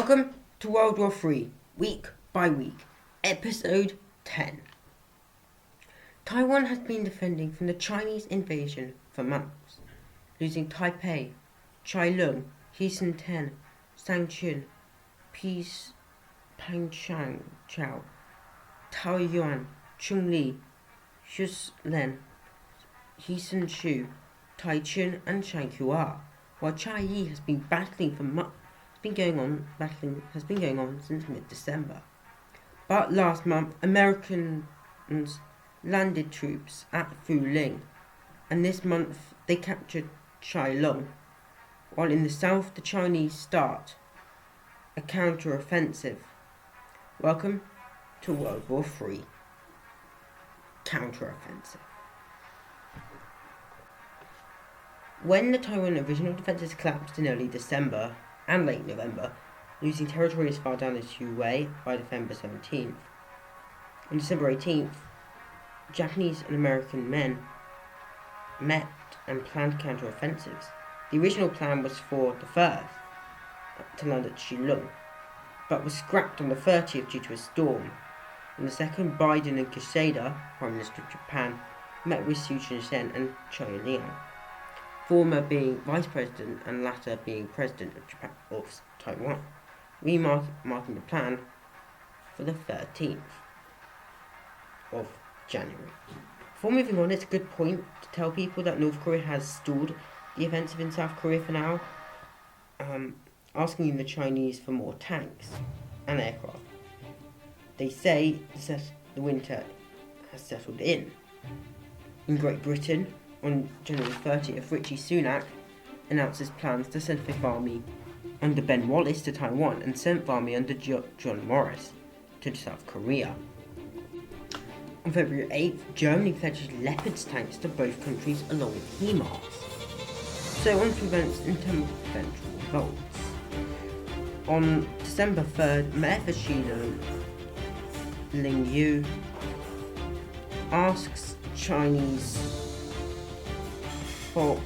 Welcome to World War III, week by week, episode 10. Taiwan has been defending from the Chinese invasion for months, losing Taipei, Chailung, Hesan-ten, Sangchun, Peace, Pangchang, Chao, Taoyuan, Chungli, Shuslen, Hesan-shu, Taichun, and Shanghua, while Chiayi has been battling for months. Has been going on since mid-December. But last month, Americans landed troops at Fuling, and this month they captured Chailung, while in the south the Chinese start a counter-offensive. Welcome to World War III. Counter-offensive. When the Taiwan original defences collapsed in early December and late November, losing territory as far down as Hue by December 17th. On December 18th, Japanese and American men met and planned counter-offensives. The original plan was for the 1st to land at Shilong, but was scrapped on the 30th due to a storm. On the 2nd, Biden and Kishida, Prime Minister of Japan, met with Su Chun-sen and Choi Liang, former being Vice President and latter being President of Taiwan, marking the plan for the 13th of January. Before moving on, it's a good point to tell people that North Korea has stalled the offensive in South Korea for now, asking the Chinese for more tanks and aircraft. They say the winter has settled in. In Great Britain, on January 30th, Richie Sunak announces plans to send 5th Army under Ben Wallace to Taiwan and 7th Army under John Morris to South Korea. On February 8th, Germany pledges Leopard's tanks to both countries along with HIMARS. So on to events in terms of potential results. On December 3rd, Mayor for Shilong, Ling Yu, asks Chinese for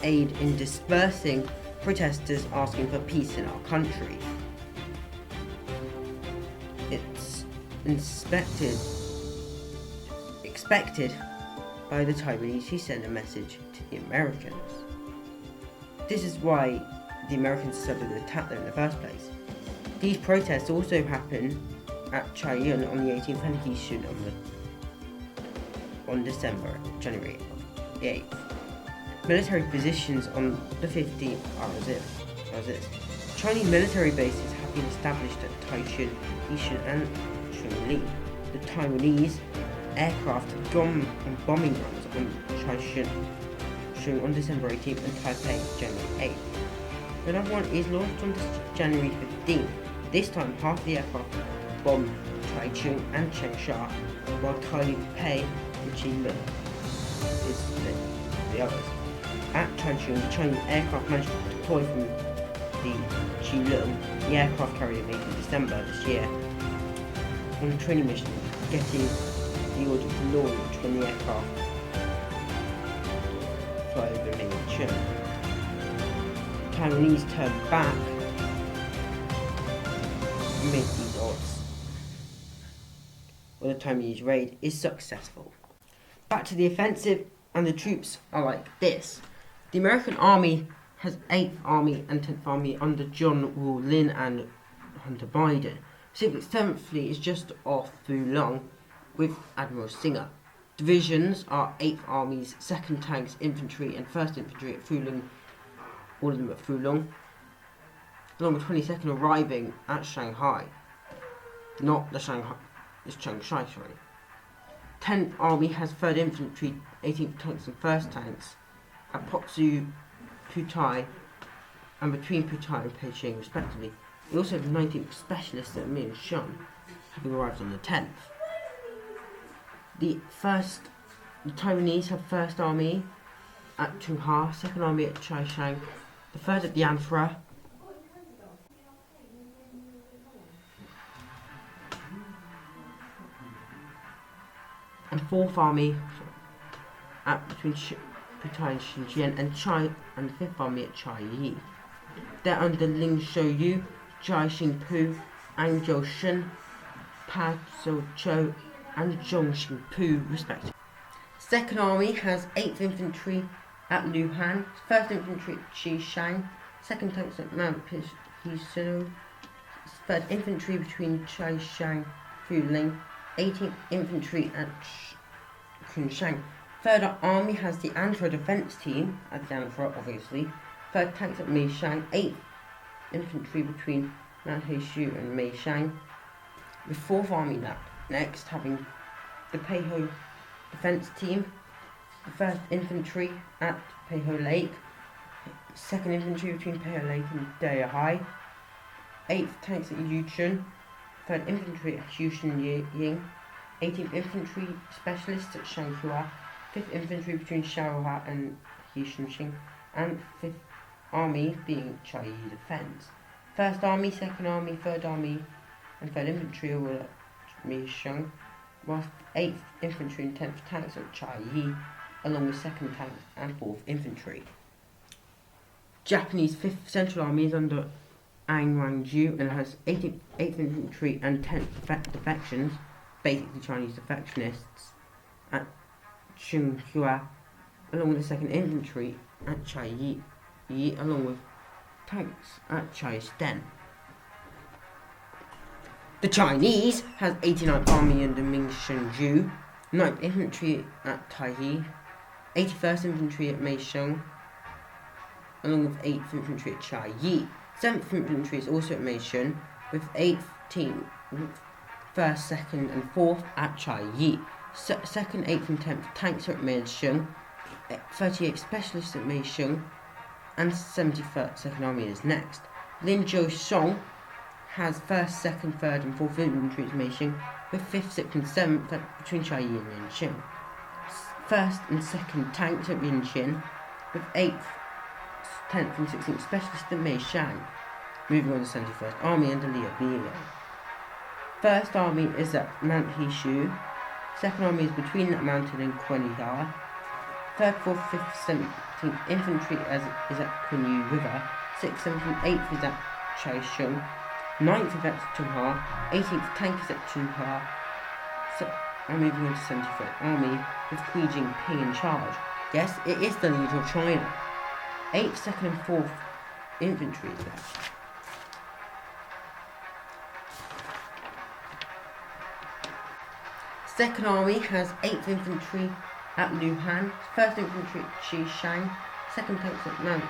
aid in dispersing protesters asking for peace in our country. It's expected by the Taiwanese who send a message to the Americans. This is why the Americans decided to attack them in the first place. These protests also happen at Chaiyun on the 18th and Hesan on January 8th. Military positions on the 15th are as this. Chinese military bases have been established at Taichung, Hesan, and Chungli. The Taiwanese aircraft have gone on bombing runs on Taichung on December 18th and Taipei January 8th. Another one is launched on January 15th. This time, half the aircraft bombed Taichung and Changsha, while Taipei and Qinmen is the others. At Taichung, the Chinese aircraft managed to deploy from the Shilong, the aircraft carrier made in December this year, on a training mission, getting the order to launch when the aircraft fly over Ningchun. Taiwanese turned back amid these odds, where the Taiwanese raid is successful. Back to the offensive, and the troops are like this. The American Army has 8th Army and 10th Army under John Wu Lin and Hunter Biden. Pacific 7th Fleet is just off Fulong with Admiral Singer. Divisions are 8th Army's 2nd Tanks Infantry and 1st Infantry at Fulong, all of them at Fulong, along with 22nd arriving at Shanghai. Not the Shanghai, it's Changsha, sorry. 10th Army has 3rd Infantry, 18th Tanks and 1st Tanks at Potsu, Putai, and between Putai and Beijing respectively. We also have 19th Specialists at Mianshan, having arrived on the 10th. The Taiwanese have 1st Army at Chungha, 2nd Army at Chaishang, the 3rd at Yanfra, and 4th Army at between Putai and Xinjiang and the 5th Army at Chiayi. They're under Ling Shouyu, Jai Xingpu, and Zhou Shen, Pa Zhou Chou, and Zhong Xingpu, respectively. Second Army has 8th Infantry at Luhan, 1st Infantry at Xishang, 2nd Tanks at Mount Hisou, 3rd Infantry between Chaishang and Fuling, 18th Infantry at Kunshan. 3rd Army has the Anti-Defense Team at the Anfra, obviously, 3rd Tanks at Meishang, 8th Infantry between Mount Heishu and Meishang, with 4th Army next having the Peiho Defense Team, the 1st Infantry at Peiho Lake, 2nd Infantry between Peiho Lake and Deihai, 8th Tanks at Yuchun, 3rd Infantry at Xushan Ying, 18th Infantry Specialists at Shanghua, 5th Infantry between Shaohua and Yishunsing, and 5th Army being Chiayi Defense. 1st Army, 2nd Army, 3rd Army, and 3rd Infantry are all at Meisheng, whilst 8th Infantry and 10th Tanks at Chiayi, along with 2nd Tanks and 4th Infantry. Japanese 5th Central Army is under Ang Wangju and has 8th Infantry and 10th Defections, basically Chinese defectionists, at Tsinghua, along with the 2nd Infantry at Chiayi, along with tanks at Chaisten. The Chinese has 89th Army under Ming Shenzhou, 9th Infantry at Taihe, 81st Infantry at Meisheng, along with 8th Infantry at Chiayi. 7th Infantry is also at Meisheng, with 8th Team, 1st, 2nd and 4th at Chiayi. 2nd, 8th and 10th Tanks are at Meisheng, 38th Specialists at Meisheng, and 71st Army is next. Lin Zhou Song has 1st, 2nd, 3rd and 4th Infantry at Meisheng, with 5th, 6th and 7th between Chiayi and Yanqing. 1st and 2nd Tanks at Yanqing, with 8th, 10th and 16th Specialists at Meishang. Moving on to 71st Army under Liu Biyan. 1st Army is at Mount Heishu, 2nd Army is between that mountain and Quenya, 3rd, 4th, 5th, 17th Infantry is at Kunyu River, 6th, 7th and 8th is at Chaisheng, 9th is at Chunha, 18th Tank is at Chunha. I'm moving on to 71st Army with Xi Jinping in charge. Yes, it is the leader of China. 8th, 2nd and 4th Infantry is there. Second Army has 8th Infantry at Luhan, 1st Infantry at Xishang, 2nd Tanks at Mount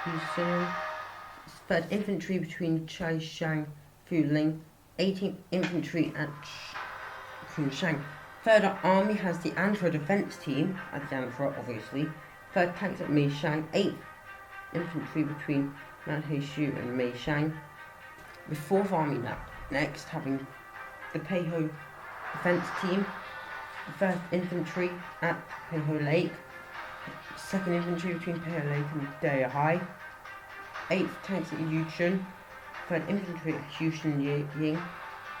Hisou, 3rd Infantry between Chaishang and Fuling, 18th Infantry at Kunshan. 3rd Army has the Anti-Defense Team at the Anfra, obviously, 3rd Tanks at Meishang, 8th Infantry between Mount Heishu and Meishang, with 4th Army next having the Peiho Defense Team, the 1st Infantry at Peiho Lake, 2nd Infantry between Peiho Lake and Deihai, 8th Tanks at Yuchun, 3rd Infantry at Xushan Ying,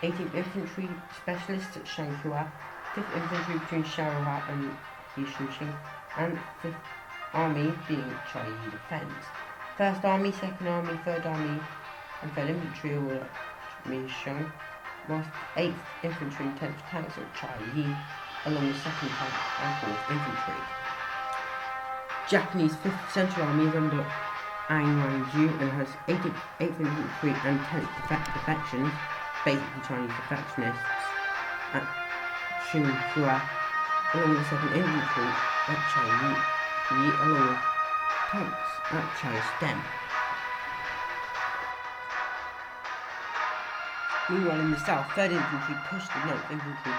18th Infantry Specialists at Shanghua, 5th Infantry between Shaohua and Yishunsing, and 5th Army being Chiayi Defense. 1st Army, 2nd Army, 3rd Army, and 3rd Infantry all at Meisheng, whilst 8th Infantry and 10th Tanks at Chiayi, along with 2nd Tank and 4th Infantry. Japanese 5th Central Army is under Ang Wangju and has 8th Infantry and 10th Defections, basically Chinese defectionists, at Tsinghua, along with 2nd Infantry at Chiayi, along with tanks at Chaisten. Meanwhile, in the south, 3rd Infantry pushed the 9th Infantry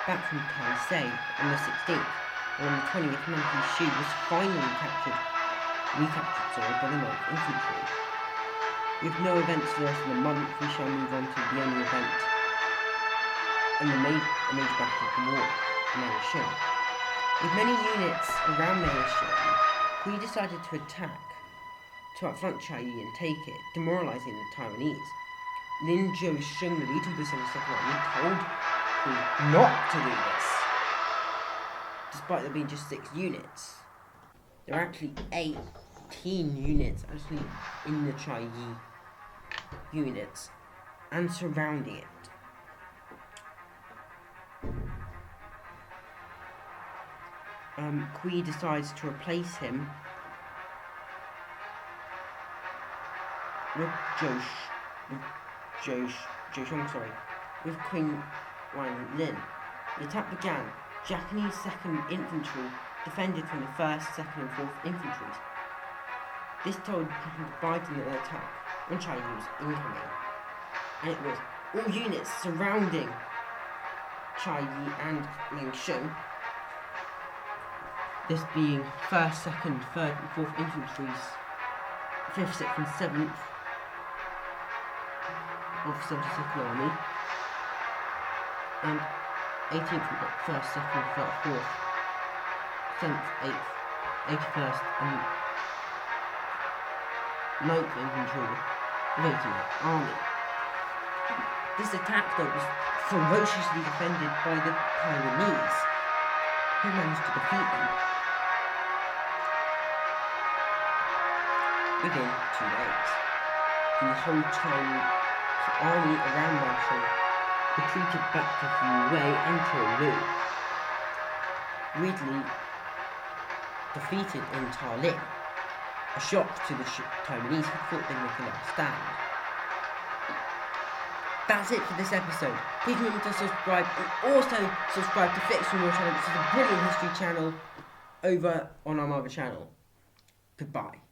back from Taisei on the 16th, and on the 20th, Mount Heishu was finally recaptured by the 9th Infantry. With no events for the rest of the month, we shall move on to the only event and the major battle of the war, Meisheng. With many units around Meisheng, we decided to outflank Chiayi and take it, demoralizing the Taiwanese. Lin Zhou Sheng, the leader of the 72nd Army, told me not to do this, despite there being just 6 units. There are actually 18 units in the Chiayi units and surrounding it. Kui decides to replace him with with Queen Wan Lin. The attack began. Japanese 2nd Infantry defended from the 1st, 2nd and 4th Infantries. This told Biden that the attack on China was incoming, and it was all units surrounding Chai Yi and Ling Shun, this being 1st, 2nd, 3rd and 4th Infantries, 5th, 6th and 7th of the 72nd Army, and 18th, 1st, 2nd, 3rd, 4th, 7th, 8th, 81st and 9th Infantry of 18th Army. This attack though was ferociously defended by the Taiwanese, who managed to defeat them within 2 days. The whole Chinese army around Marshall retreated back to Hue and Toulu. Ridley defeated in Taling, a shock to the Taiwanese who thought they'd make a last stand. That's it for this episode. Please remember to subscribe and also subscribe to Fix From Your channel, which is a brilliant history channel over on our mother channel. Goodbye.